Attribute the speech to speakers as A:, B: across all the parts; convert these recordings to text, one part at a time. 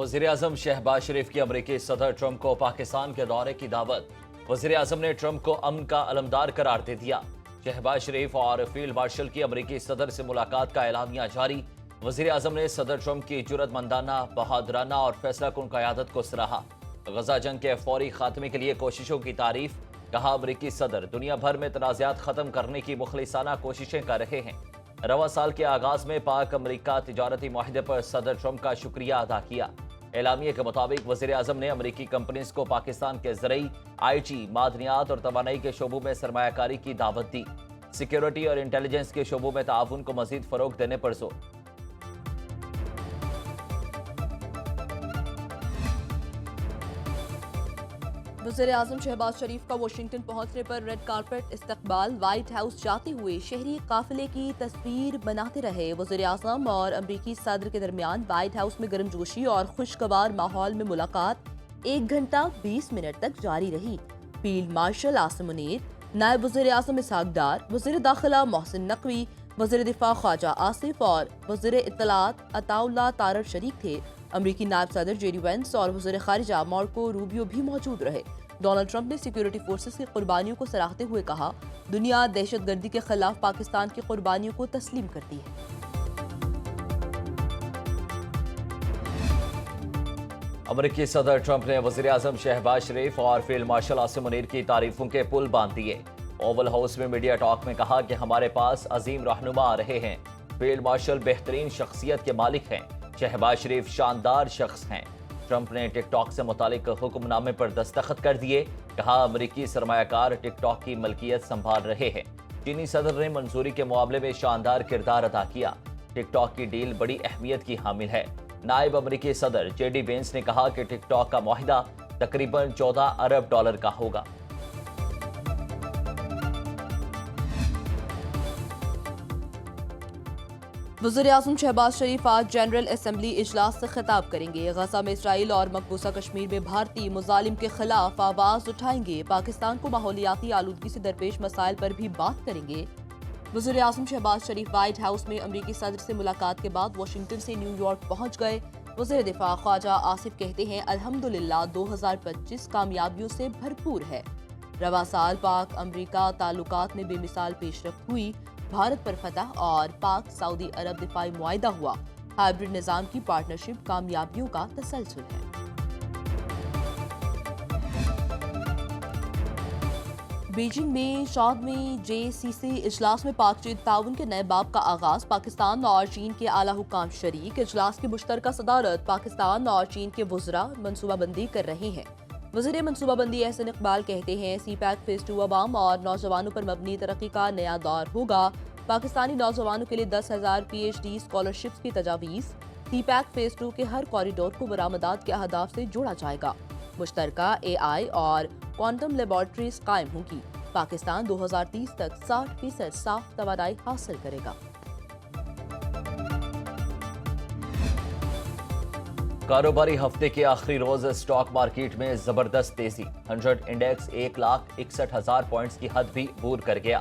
A: वज़ीर-ए-आज़म शहबाज शरीफ की अमरीकी सदर ट्रंप को पाकिस्तान के दौरे की दावत। वज़ीर-ए-आज़म ने ट्रंप को अमन का अलमदार करार दे दिया। शहबाज शरीफ और फील्ड मार्शल की अमरीकी सदर से मुलाकात का एलानिया जारी। वज़ीर-ए-आज़म ने सदर ट्रंप की जुर्रतमंदाना, बहादुराना और फैसलाकुन क़यादत को सराहा। गजा जंग के फौरी खात्मे के लिए कोशिशों की तारीफ। कहा, अमरीकी सदर दुनिया भर में तनाज़ात ख़त्म करने की मुखलिसाना कोशिशें कर रहे हैं। रवा साल के आगाज में पाक अमरीका तिजारती मुआहदे पर सदर ट्रंप का शुक्रिया अदा किया। एलामिया के मुताबिक वज़ीर-ए-आज़म ने अमरीकी कंपनीज को पाकिस्तान के ज़रई, IT, मादनियात और तवानाई के शोबों में सरमायाकारी की दावत दी। सिक्योरिटी और इंटेलिजेंस के शोबों में ताउन को मज़ीद फ़रोग़ देने पर जोर।
B: वज़ीर-ए-आज़म शहबाज शरीफ का वाशिंगटन पहुंचने पर रेड कारपेट इस्तकबाल। व्हाइट हाउस जाते हुए शहरी काफिले की तस्वीर बनाते रहे वज़ीर-ए-आज़म और अमरीकी सदर के दरमियान व्हाइट हाउस में गर्मजोशी और खुशगवार माहौल में मुलाकात 1 घंटा 20 मिनट तक जारी रही। फील्ड मार्शल आसिम मुनीर, नायब वज़ीर-ए-आज़म इसहाक डार, वज़ीर दाखिला मोहसिन नकवी, वज़ीर दिफा ख्वाजा आसिफ और वज़ीर इत्तलात अताउल्लाह तारर शरीक थे। अमरीकी नायब सदर जेडी वेंस और वज़ीर खारिजा मार्को रूबियो भी मौजूद रहे। डोनाल्ड ट्रंप ने सिक्योरिटी फोर्सेस की कुर्बानियों को सराहते हुए कहा, दुनिया दहशतगर्दी के खिलाफ पाकिस्तान की कुर्बानियों को तस्लीम करती है।
A: अमरीकी सदर ट्रंप ने वज़ीर-ए-आज़म शहबाज शरीफ और फील्ड मार्शल आसिम मुनीर की तारीफों के पुल बांध दिए। ओवल हाउस में मीडिया टॉक में कहा कि हमारे पास अजीम रहनुमा आ रहे हैं। फील्ड मार्शल बेहतरीन शख्सियत के मालिक हैं। शहबाज शरीफ शानदार शख्स हैं। ट्रंप ने टिकटॉक से मुतालिक हुक्मनामे पर दस्तखत कर दिए। कहा, अमरीकी सरमायाकार टिकटॉक की मलकियत संभाल रहे हैं। चीनी सदर ने मंजूरी के मामले में शानदार किरदार अदा किया। टिकटॉक की डील बड़ी अहमियत की हामिल है। नायब अमरीकी सदर जेडी वेंस ने कहा कि टिकटॉक का मुआहिदा तकरीबन $14 अरब का होगा।
B: वज़ीर-ए-आज़म शहबाज शरीफ आज जनरल असम्बली इजलास से खिताब करेंगे। गजा में इसराइल और मकबूजा कश्मीर में भारतीय मुजालिम के खिलाफ आवाज़ उठाएंगे। पाकिस्तान को माहौलियाती आलूदगी से दरपेश मसाइल पर भी बात करेंगे। वज़ीर-ए-आज़म शहबाज शरीफ व्हाइट हाउस में अमरीकी सदर से मुलाकात के बाद वाशिंगटन से न्यूयॉर्क पहुंच गए। वज़ीर दिफा ख्वाजा आसिफ कहते हैं, अल्हम्दुलिल्लाह 2025 कामयाबियों से भरपूर है। रवा साल पाक अमरीका ताल्लुकात में बेमिसाल पेशरफ्त हुई। भारत पर फतह और पाक सऊदी अरब दिफाई मुआहिदा हुआ। हाइब्रिड निज़ाम की पार्टनरशिप कामयाबियों का तसलसल है। बीजिंग में 7वें JCC इजलास में पाक चीन ताउन के नए बाब का आगाज। पाकिस्तान और चीन के आला हुकाम शरीक। इजलास की मुश्तरका सदारत पाकिस्तान और चीन के वुज़रा मनसूबाबंदी कर रहे हैं। वज़ीर मनसूबाबंदी एहसन इकबाल कहते हैं, CPEC फेज 2 अवाम और नौजवानों पर मबनी तरक्की का नया दौर होगा। पाकिस्तानी नौजवानों के लिए 10,000 PhD स्कॉलरशिप्स की तजावीज़। CPEC फेज 2 के हर कॉरिडोर को बरामदात के अहदाफ से जोड़ा जाएगा। मुश्तरका AI और क्वांटम लेबॉर्ट्रीज कायम होंगी। पाकिस्तान 2030 तक 60% साफ तवानाई हासिल करेगा।
A: कारोबारी हफ्ते के आखिरी रोज स्टॉक मार्केट में जबरदस्त तेजी। 100 इंडेक्स 1,61,000 पॉइंट्स की हद भी अबूर कर गया।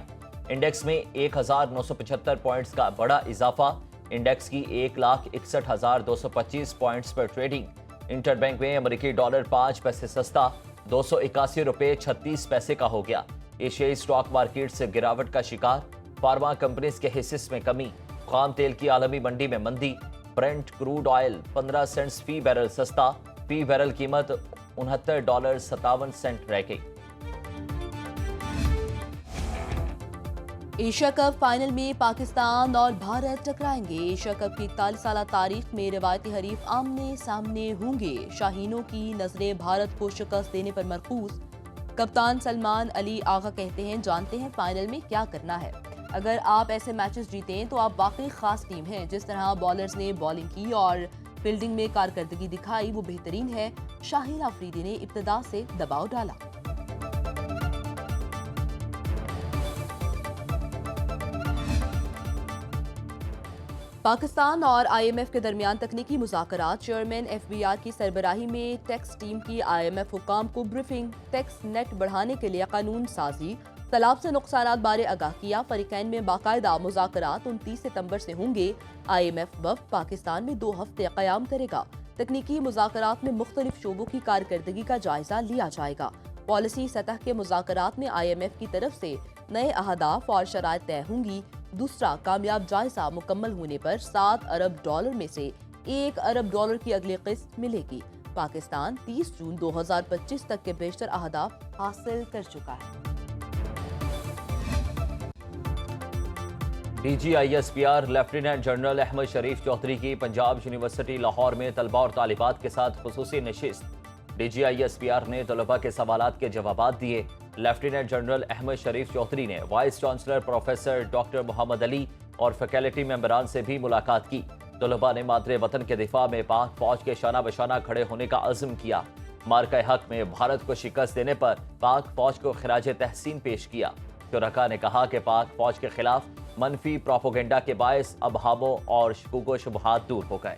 A: इंडेक्स में 1,975 पॉइंट्स का बड़ा इजाफा। इंडेक्स की 1,61,225 पॉइंट्स पर ट्रेडिंग। इंटरबैंक में अमरीकी डॉलर 5 पैसे सस्ता $281.36 का हो गया। एशियाई स्टॉक मार्केट से गिरावट का शिकार। फार्मा कंपनीज के हिस्से में कमी। खाम तेल की आलमी मंडी में मंदी। ब्रेंट क्रूड ऑयल 15 सेंट्स फी बैरल सस्ता। फी बैरल कीमत $69.57 रह गई।
B: एशिया कप फाइनल में पाकिस्तान और भारत टकराएंगे। एशिया कप की 41 साल तारीख में रिवायती हरीफ आमने सामने होंगे। शाहीनों की नजरें भारत को शिकस्त देने पर मरकूज। कप्तान सलमान अली आगा कहते हैं, जानते हैं फाइनल में क्या करना है। अगर आप ऐसे मैचेस जीतें तो आप वाकई खास टीम हैं। जिस तरह बॉलर्स ने बॉलिंग की और फील्डिंग में कारकर्दगी दिखाई वो बेहतरीन है। शाहिन अफरीदी ने इब्तिदा से दबाव डाला। पाकिस्तान और IMF के दरमियान तकनीकी मुज़ाकरात। चेयरमैन FBR की सरबराही में टैक्स टीम की IMF हुकाम को ब्रीफिंग। टैक्स नेट बढ़ाने के लिए कानून साजी। तालाब से नुकसानात बारे आगाह किया। फरीकैन में बाकायदा मुज़ाकरात 29 सितंबर से होंगे। IMF वफ़द पाकिस्तान में 2 हफ्ते क़याम करेगा। तकनीकी मुज़ाकरात में मुख्तलिफ शोबों की कारकर्दगी का जायजा लिया जाएगा। पॉलिसी सतह के मुज़ाकरात में IMF की तरफ से नए अहदाफ और शराइत तय होंगी। दूसरा, कामयाब जायजा मुकम्मल होने पर $7 अरब में से $1 अरब की अगली किस्त मिलेगी। पाकिस्तान 30 जून 2025 तक के बेशतर अहदाफ हासिल कर चुका है।
A: DGISPR lieutenant general Ahmad Sharif Chaudhary की पंजाब यूनिवर्सिटी लाहौर में तलबा और तालिबात के साथ खुसूसी नशिस्त। DGISPR ने तलबा के सवालात के जवाबात दिए। लेफ्टिनेंट जनरल अहमद शरीफ चौधरी ने vice chancellor professor doctor Mohammad Ali और फैकल्टी मेंबरान से भी मुलाकात की। तलबा ने मादरे वतन के दिफा में पाक फौज के शाना बशाना खड़े होने का अज़्म किया। मार्का हक में भारत को शिकस्त देने पर पाक फौज को खिराज तहसीन पेश किया। शुरका ने कहा कि पाक फौज के खिलाफ मनफी प्रोपोगेंडा के बायस अबहामों और शकूक व शुबहात दूर हो गए।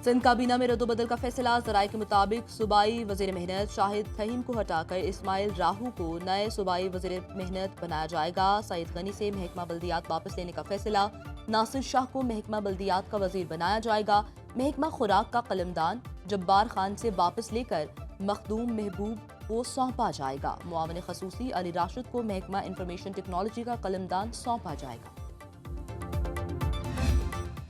B: सिंध काबीना में रद्दोबदल का फैसला। ज़राए के मुताबिक सूबाई वज़ीर मेहनत शाहिद फहीम को हटाकर इस्माइल राहू को नए सूबाई वज़ीर मेहनत बनाया जाएगा। सईद गनी से महकमा बल्दियात वापस लेने का फैसला। नासिर शाह को महकमा बल्दियात का वज़ीर बनाया जाएगा। महकमा खुराक का कलमदान जब्बार खान से वापस लेकर मखदूम महबूब को सौंपा जाएगा। मुआवन खसूसी अली राशिद को महकमा इंफॉर्मेशन टेक्नोलॉजी का कलमदान सौंपा जाएगा।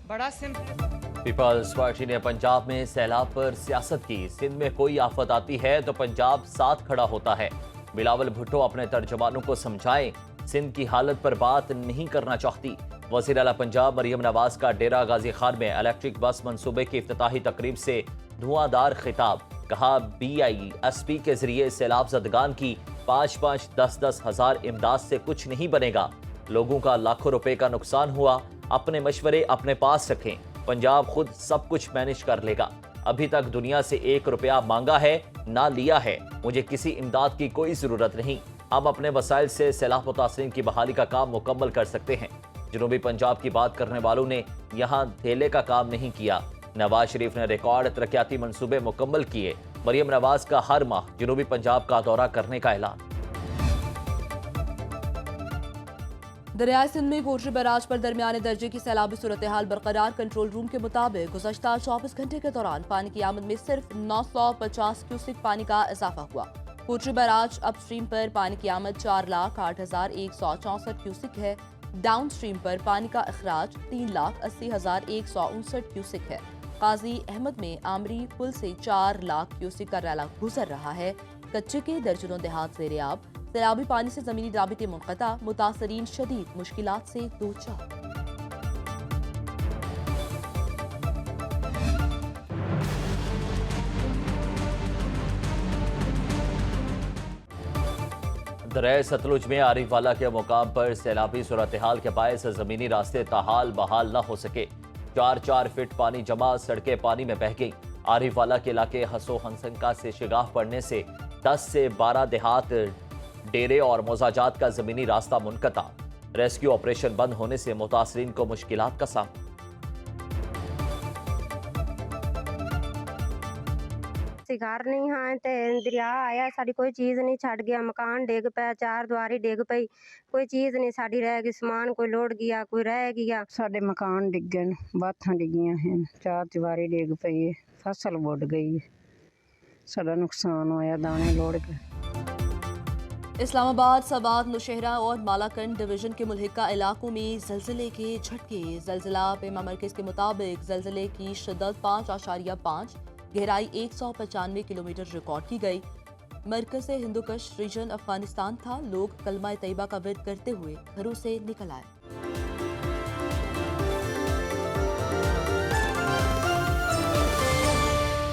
C: बड़ा सिंपल।
A: पीपल्स पार्टी ने पंजाब में सैलाब पर सियासत की। सिंध में कोई आफत आती है तो पंजाब साथ खड़ा होता है। बिलावल भुट्टो अपने तर्जमानों को समझाएं, सिंध की हालत पर बात नहीं करना चाहती। वज़ीर आला पंजाब मरियम नवाज का डेरा गाजी खान में इलेक्ट्रिक बस मंसूबे की इफ्तिताही तकरीब से धुआंधार खिताब। कहा BISP के जरिए सैलाब ज़दगान की 5-5, 10-10 हज़ार इमदाद से कुछ नहीं बनेगा। लोगों का लाखों रुपए का नुकसान हुआ। अपने मशवरे अपने पास रखें, पंजाब खुद सब कुछ मैनेज कर लेगा। अभी तक दुनिया से ₹1 मांगा है ना लिया है। मुझे किसी इमदाद की कोई जरूरत नहीं। हम अपने वसाइल से सैलाब मुतासरीन की बहाली का काम मुकम्मल कर सकते हैं। जनूबी पंजाब की बात करने वालों ने यहाँ धेले का काम नहीं किया। नवाज शरीफ ने रिकॉर्ड तरक्याती मंसूबे मुकम्मल किए। मरियम नवाज का हर माह जनूबी पंजाब का दौरा करने का ऐलान।
B: दरियाए सिंध में कोटरी बैराज पर दरमियाने दर्जे की सैलाबी सूरत हाल बरकरार। कंट्रोल रूम के मुताबिक गुज़श्ता 24 घंटे के दौरान पानी की आमद में सिर्फ 950 क्यूसिक पानी का इजाफा हुआ। कोटरी बैराज अप स्ट्रीम पर पानी की आमद 4,08,164 क्यूसिक है। डाउन स्ट्रीम पर पानी का अखराज 3,80,159 क्यूसिक है। काजी अहमद में आमरी पुल से 4 लाख क्यूसिक का रैला गुजर रहा है। कच्चे के दर्जनों देहात ज़ेर-ए-आब। सैलाबी पानी से जमीनी राबिते मुनक़ता। मुतासरीन शदीद मुश्किलात से दोचार।
A: दरिया सतलुज में आरिफवाला के मुकाम पर सैलाबी सूरत हाल के बायस जमीनी रास्ते ताहाल बहाल न हो सके। 4-4 फीट पानी जमा, सड़कें पानी में बह गई। आरिफवाला के इलाके हसो हंसंका से शिगाफ पड़ने से 10 से 12 देहात, डेरे और मोजाजात का जमीनी रास्ता मुनक़ता। रेस्क्यू ऑपरेशन बंद होने से मुतासरीन को मुश्किलात का सामना।
D: घर नहीं हाँ ते दरिया आया, साड़ी कोई चीज़ नहीं छड़ गया। मकान डिग पे, 4 दीवारी डिग पई, कोई चीज़ नहीं साड़ी रह गई। समान कोई लोड गया, कोई रह गया।
E: साडे मकान डिगे ने, बाथां डिगियां हैं, 4 दीवारी डिग पई है, फसल बुड़ गई है, साडा नुकसान होया, दाने लोड गए।
B: इस्लामाबाद, सवात, नौशहरा और मालाकंड डिवीजन के मुल्हिका इलाकों में ज़लज़ले के झटके। ज़लज़ला पेमा मरकज़ के मुताबिक ज़लज़ले की शिद्दत 5.5, गहराई 195 किलोमीटर रिकॉर्ड की गई। मरकज़ हिंदुकश रीजन अफगानिस्तान था। लोग कलमा तैयबा का विर्द करते हुए घरों से निकल आए।